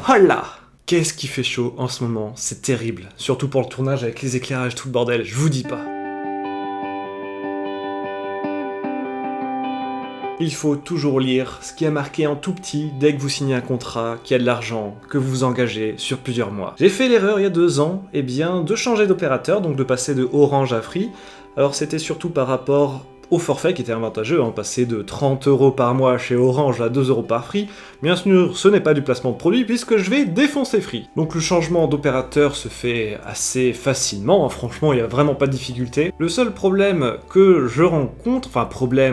Oh là! Qu'est-ce qui fait chaud en ce moment, c'est terrible. Surtout pour le tournage avec les éclairages, tout le bordel, je vous dis pas. Il faut toujours lire ce qui est marqué en tout petit dès que vous signez un contrat, qu'il y a de l'argent, que vous vous engagez sur plusieurs mois. J'ai fait l'erreur il y a 2 ans, de changer d'opérateur, donc de passer de Orange à Free. Alors c'était surtout par rapport au forfait qui était avantageux, passer de 30 € par mois chez Orange à 2 € par Free. Bien sûr, ce n'est pas du placement de produit puisque je vais défoncer Free. Donc le changement d'opérateur se fait assez facilement, franchement il n'y a vraiment pas de difficulté. Le seul problème que je rencontre,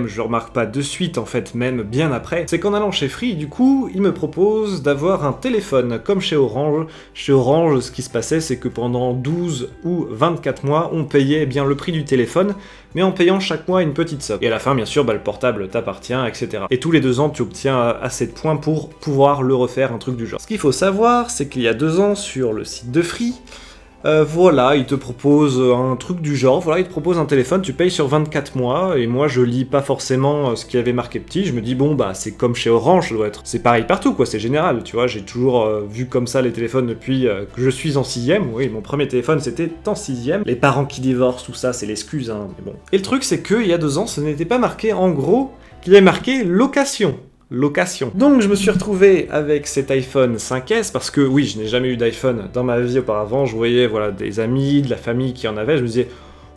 je remarque pas de suite en fait, même bien après, c'est qu'en allant chez Free, du coup, ils me proposent d'avoir un téléphone comme chez Orange. Chez Orange, ce qui se passait, c'est que pendant 12 ou 24 mois, on payait bien le prix du téléphone, mais en payant chaque mois une petite somme. Et à la fin, bien sûr, le portable t'appartient, etc. Et tous les 2 ans, tu obtiens assez de points pour pouvoir le refaire, un truc du genre. Ce qu'il faut savoir, c'est qu'il y a 2 ans, sur le site de Free, il te propose un truc du genre, il te propose un téléphone, tu payes sur 24 mois, et moi je lis pas forcément ce qui avait marqué petit, je me dis c'est comme chez Orange, ça doit être. C'est pareil partout quoi, c'est général, tu vois, j'ai toujours vu comme ça les téléphones depuis que je suis en 6ème, oui, mon premier téléphone c'était en 6ème, les parents qui divorcent, tout ça, c'est l'excuse, mais bon. Et le truc c'est que, il y a 2 ans, ce n'était pas marqué en gros, qu'il y avait marqué location. Donc je me suis retrouvé avec cet iPhone 5S parce que oui, je n'ai jamais eu d'iPhone dans ma vie auparavant, je voyais des amis, de la famille qui en avaient, je me disais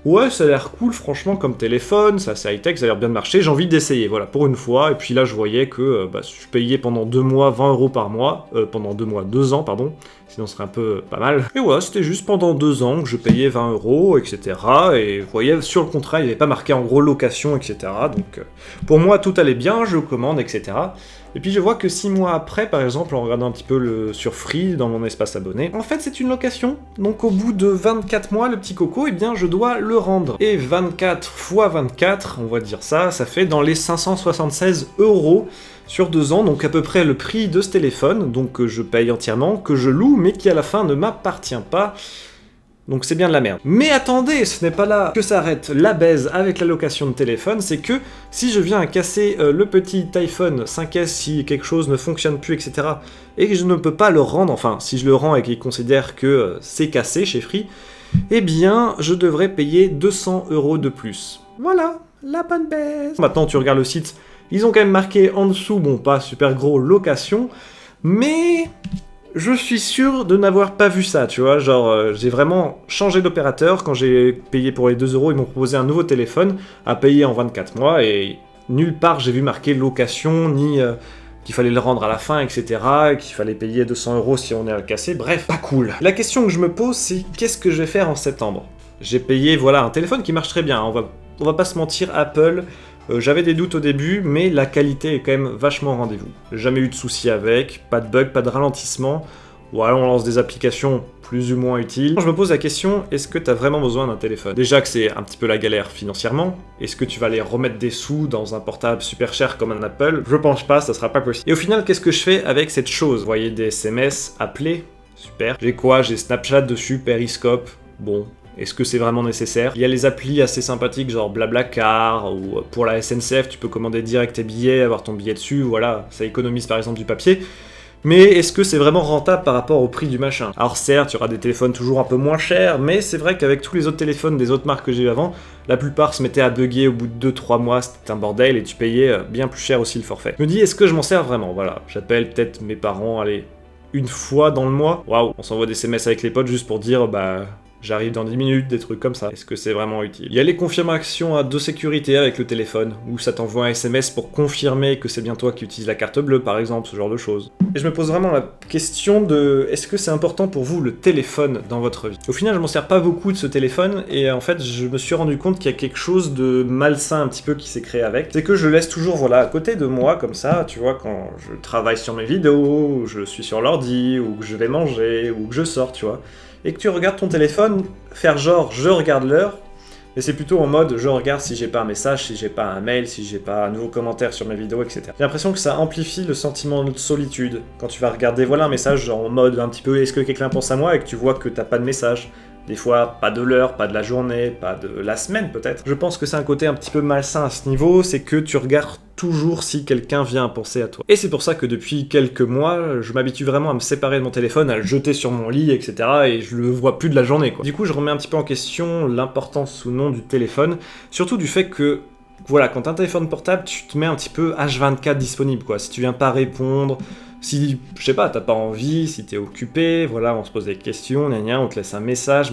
ouais, ça a l'air cool franchement comme téléphone, ça c'est high-tech, ça a l'air bien de marcher, j'ai envie d'essayer, pour une fois, et puis là je voyais que je payais pendant 2 mois 20 € par mois, pendant 2 ans, sinon ce serait un peu pas mal. Et voilà, c'était juste pendant 2 ans que je payais 20 €, etc. Et vous voyez, sur le contrat, il n'y avait pas marqué en gros location, etc. Donc pour moi, tout allait bien, je commande, etc. Et puis je vois que 6 mois après, par exemple, en regardant un petit peu sur Free, dans mon espace abonné, en fait c'est une location. Donc au bout de 24 mois, le petit coco, je dois le rendre. Et 24 fois 24, on va dire ça fait dans les 576 € sur 2 ans, donc à peu près le prix de ce téléphone, donc que je paye entièrement, que je loue, mais qui à la fin ne m'appartient pas. Donc c'est bien de la merde. Mais attendez, ce n'est pas là que s'arrête la baise avec la location de téléphone, c'est que si je viens à casser le petit iPhone 5S, si quelque chose ne fonctionne plus, etc., et que je ne peux pas le rendre, si je le rends et qu'ils considèrent que c'est cassé chez Free, je devrais payer 200 € de plus. Voilà, la bonne baise. Maintenant tu regardes le site, ils ont quand même marqué en dessous, pas super gros, location, mais je suis sûr de n'avoir pas vu ça, tu vois, j'ai vraiment changé d'opérateur, quand j'ai payé pour les 2 €, ils m'ont proposé un nouveau téléphone à payer en 24 mois, et nulle part j'ai vu marqué location, ni qu'il fallait le rendre à la fin, etc., qu'il fallait payer 200 € si on est à le casser, bref, pas cool. La question que je me pose, c'est qu'est-ce que je vais faire en septembre ? J'ai payé, un téléphone qui marche très bien, on va pas se mentir, Apple, j'avais des doutes au début, mais la qualité est quand même vachement au rendez-vous. Jamais eu de soucis avec, pas de bug, pas de ralentissement. Voilà, on lance des applications plus ou moins utiles. Je me pose la question, est-ce que t'as vraiment besoin d'un téléphone ? Déjà que c'est un petit peu la galère financièrement, est-ce que tu vas aller remettre des sous dans un portable super cher comme un Apple ? Je pense pas, ça sera pas possible. Et au final, qu'est-ce que je fais avec cette chose ? Envoyer des SMS, appeler, super. J'ai quoi ? J'ai Snapchat dessus, Periscope, bon. Est-ce que c'est vraiment nécessaire ? Il y a les applis assez sympathiques, genre Blablacar, ou pour la SNCF, tu peux commander direct tes billets, avoir ton billet dessus, voilà, ça économise par exemple du papier. Mais est-ce que c'est vraiment rentable par rapport au prix du machin ? Alors certes, il y aura des téléphones toujours un peu moins chers, mais c'est vrai qu'avec tous les autres téléphones des autres marques que j'ai eu avant, la plupart se mettaient à bugger au bout de 2-3 mois, c'était un bordel, et tu payais bien plus cher aussi le forfait. Je me dis, est-ce que je m'en sers vraiment ? Voilà, j'appelle peut-être mes parents, une fois dans le mois. Waouh, on s'envoie des SMS avec les potes juste pour dire, j'arrive dans 10 minutes, des trucs comme ça. Est-ce que c'est vraiment utile ? Il y a les confirmations de sécurité avec le téléphone, où ça t'envoie un SMS pour confirmer que c'est bien toi qui utilises la carte bleue, par exemple, ce genre de choses. Et je me pose vraiment la question de est-ce que c'est important pour vous le téléphone dans votre vie ? Au final, je m'en sers pas beaucoup de ce téléphone, et en fait, je me suis rendu compte qu'il y a quelque chose de malsain un petit peu qui s'est créé avec. C'est que je le laisse toujours, à côté de moi, comme ça, tu vois, quand je travaille sur mes vidéos, ou je suis sur l'ordi, ou que je vais manger, ou que je sors, tu vois. Et que tu regardes ton téléphone, faire genre je regarde l'heure, mais c'est plutôt en mode je regarde si j'ai pas un message, si j'ai pas un mail, si j'ai pas un nouveau commentaire sur mes vidéos, etc. J'ai l'impression que ça amplifie le sentiment de solitude. Quand tu vas regarder un message genre en mode un petit peu est-ce que quelqu'un pense à moi et que tu vois que t'as pas de message, Des fois, pas de l'heure, pas de la journée, pas de la semaine peut-être. Je pense que c'est un côté un petit peu malsain à ce niveau, c'est que tu regardes toujours si quelqu'un vient penser à toi. Et c'est pour ça que depuis quelques mois, je m'habitue vraiment à me séparer de mon téléphone, à le jeter sur mon lit, etc. et je le vois plus de la journée, quoi. Du coup, je remets un petit peu en question l'importance ou non du téléphone, surtout du fait que voilà, quand t'as un téléphone portable, tu te mets un petit peu H24 disponible, quoi. Si tu viens pas répondre, si, je sais pas, t'as pas envie, si t'es occupé, voilà, on se pose des questions, on te laisse un message,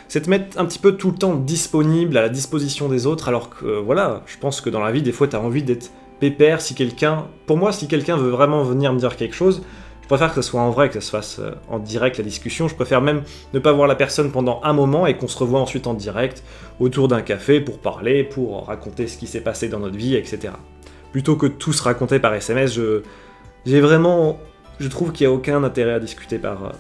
c'est te mettre un petit peu tout le temps disponible, à la disposition des autres, alors que, voilà, je pense que dans la vie, des fois, t'as envie d'être pépère pour moi, si quelqu'un veut vraiment venir me dire quelque chose, je préfère que ce soit en vrai, que ça se fasse en direct, la discussion. Je préfère même ne pas voir la personne pendant un moment et qu'on se revoie ensuite en direct, autour d'un café, pour parler, pour raconter ce qui s'est passé dans notre vie, etc. Plutôt que tout se raconter par SMS, je trouve qu'il n'y a aucun intérêt à discuter par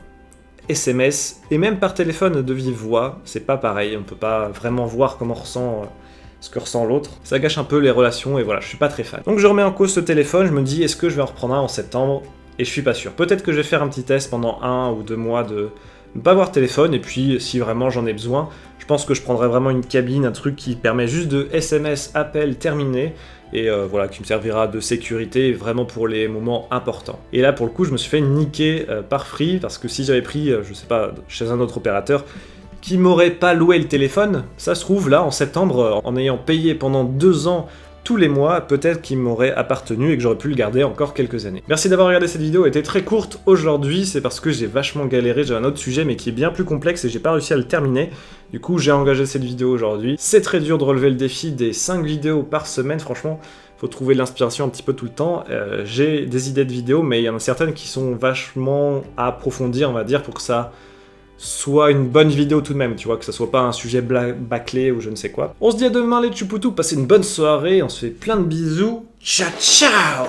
SMS, et même par téléphone de vive voix, c'est pas pareil, on peut pas vraiment voir comment ce que ressent l'autre. Ça gâche un peu les relations, et voilà, je suis pas très fan. Donc je remets en cause ce téléphone, je me dis, est-ce que je vais en reprendre un en septembre ? Et je suis pas sûr. Peut-être que je vais faire un petit test pendant 1 ou 2 mois de ne pas avoir téléphone, et puis si vraiment j'en ai besoin, je pense que je prendrai vraiment une cabine, un truc qui permet juste de SMS, appel, terminé, et voilà, qui me servira de sécurité vraiment pour les moments importants. Et là, pour le coup, je me suis fait niquer par Free, parce que si j'avais pris, je sais pas, chez un autre opérateur, qui m'aurait pas loué le téléphone, ça se trouve, là, en septembre, en ayant payé pendant 2 ans tous les mois, peut-être qu'il m'aurait appartenu et que j'aurais pu le garder encore quelques années. Merci d'avoir regardé cette vidéo, elle était très courte aujourd'hui, c'est parce que j'ai vachement galéré, j'ai un autre sujet mais qui est bien plus complexe et j'ai pas réussi à le terminer. Du coup, j'ai engagé cette vidéo aujourd'hui. C'est très dur de relever le défi des 5 vidéos par semaine, franchement. Faut trouver l'inspiration un petit peu tout le temps. J'ai des idées de vidéos, mais il y en a certaines qui sont vachement à approfondir, on va dire, pour que ça soit une bonne vidéo tout de même, tu vois, que ça soit pas un sujet bâclé ou je ne sais quoi. On se dit à demain les Tchoupoutou, passez une bonne soirée, on se fait plein de bisous. Ciao ciao.